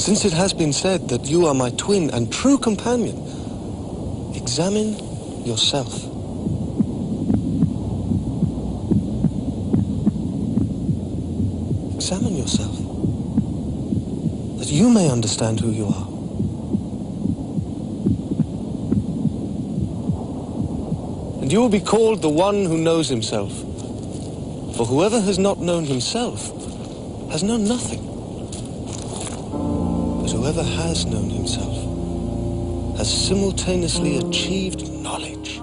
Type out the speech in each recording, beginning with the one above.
Since it has been said that you are my twin and true companion, examine yourself. Examine yourself, that you may understand who you are. And you will be called the one who knows himself. For whoever has not known himself has known nothing. But whoever has known himself has simultaneously achieved knowledge.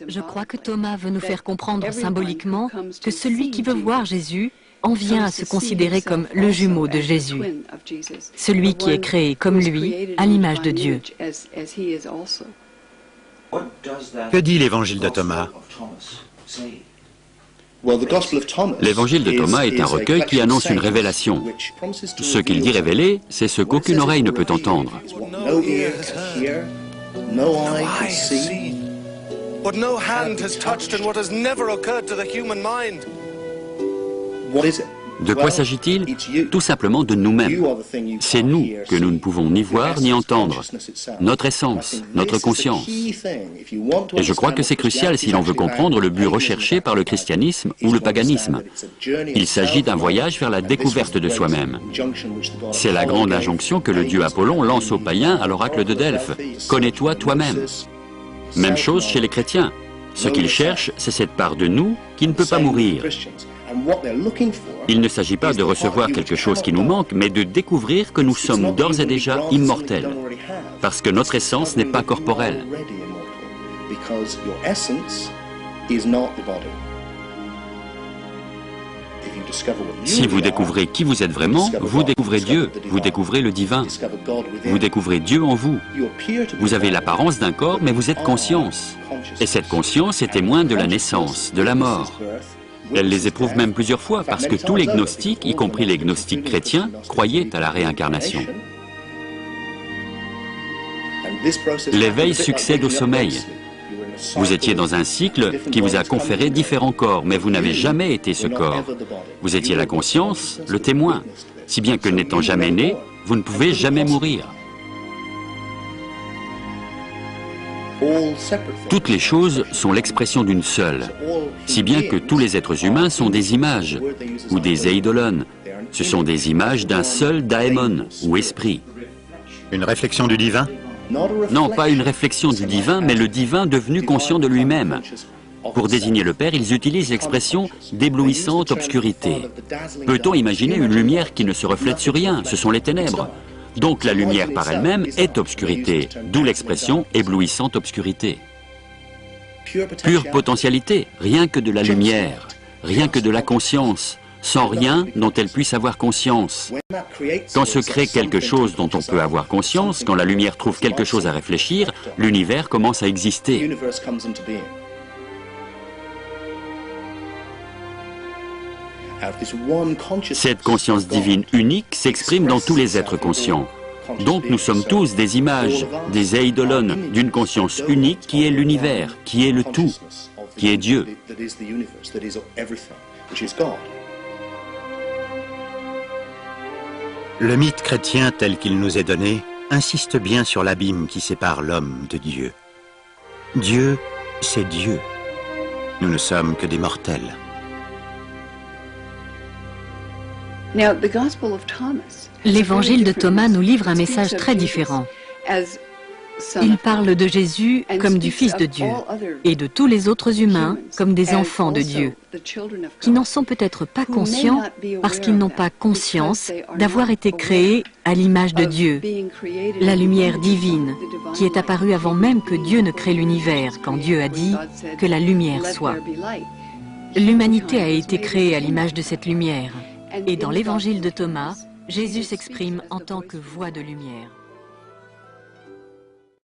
Je crois que Thomas veut nous faire comprendre symboliquement que celui qui veut voir Jésus en vient à se considérer comme le jumeau de Jésus, celui qui est créé comme lui, à l'image de Dieu. Que dit l'évangile de Thomas? L'évangile de Thomas est un recueil qui annonce une révélation. Ce qu'il dit révéler, c'est ce qu'aucune oreille ne peut entendre. What no hand has touched and what has never occurred to the human mind. De quoi s'agit-il? Tout simplement de nous-mêmes. C'est nous que nous ne pouvons ni voir ni entendre. Notre essence, notre conscience. Et je crois que c'est crucial si l'on veut comprendre le but recherché par le christianisme ou le paganisme. Il s'agit d'un voyage vers la découverte de soi-même. C'est la grande injonction que le dieu Apollon lance aux païens à l'oracle de Delphes. Connais-toi toi-même. Même chose chez les chrétiens. Ce qu'ils cherchent, c'est cette part de nous qui ne peut pas mourir. Il ne s'agit pas de recevoir quelque chose qui nous manque, mais de découvrir que nous sommes d'ores et déjà immortels, parce que notre essence n'est pas corporelle. Si vous découvrez qui vous êtes vraiment, vous découvrez Dieu, vous découvrez le divin. Vous découvrez Dieu en vous. Vous avez l'apparence d'un corps, mais vous êtes conscience. Et cette conscience est témoin de la naissance, de la mort. Elle les éprouve même plusieurs fois, parce que tous les gnostiques, y compris les gnostiques chrétiens, croyaient à la réincarnation. L'éveil succède au sommeil. Vous étiez dans un cycle qui vous a conféré différents corps, mais vous n'avez jamais été ce corps. Vous étiez la conscience, le témoin, si bien que n'étant jamais né, vous ne pouvez jamais mourir. Toutes les choses sont l'expression d'une seule, si bien que tous les êtres humains sont des images, ou des eidolon. Ce sont des images d'un seul daemon, ou esprit. Une réflexion du divin? Non, pas une réflexion du divin, mais le divin devenu conscient de lui-même. Pour désigner le Père, ils utilisent l'expression « d'éblouissante obscurité ». Peut-on imaginer une lumière qui ne se reflète sur rien? Ce sont les ténèbres. Donc la lumière par elle-même est obscurité, d'où l'expression « éblouissante obscurité ». Pure potentialité, rien que de la lumière, rien que de la conscience, sans rien dont elle puisse avoir conscience. Quand se crée quelque chose dont on peut avoir conscience, quand la lumière trouve quelque chose à réfléchir, l'univers commence à exister. Cette conscience divine unique s'exprime dans tous les êtres conscients. Donc nous sommes tous des images, des eidolon d'une conscience unique qui est l'univers, qui est le tout, qui est Dieu. Le mythe chrétien tel qu'il nous est donné insiste bien sur l'abîme qui sépare l'homme de Dieu. Dieu, c'est Dieu. Nous ne sommes que des mortels. L'évangile de Thomas nous livre un message très différent. Il parle de Jésus comme du Fils de Dieu et de tous les autres humains comme des enfants de Dieu, qui n'en sont peut-être pas conscients parce qu'ils n'ont pas conscience d'avoir été créés à l'image de Dieu, la lumière divine qui est apparue avant même que Dieu ne crée l'univers, quand Dieu a dit que la lumière soit. L'humanité a été créée à l'image de cette lumière. Et dans l'évangile de Thomas, Jésus s'exprime en tant que voix de lumière.